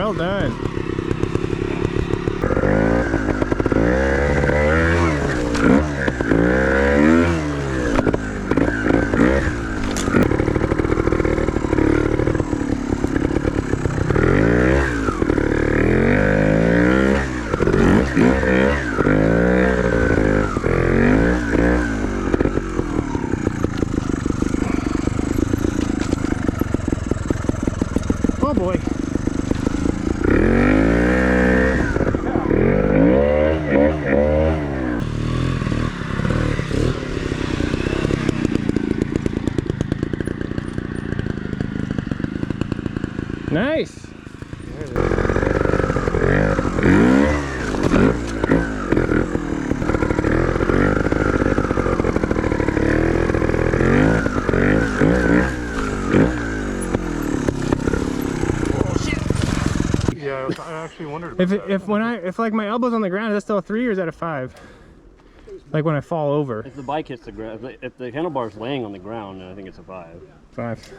Well done. Oh boy. Nice. Yeah, I actually wondered. If like my elbow's on the ground, is that still a 3 or is that a 5? Like when I fall over. If the bike hits the ground, if the handlebar's laying on the ground, then I think it's a 5. 5.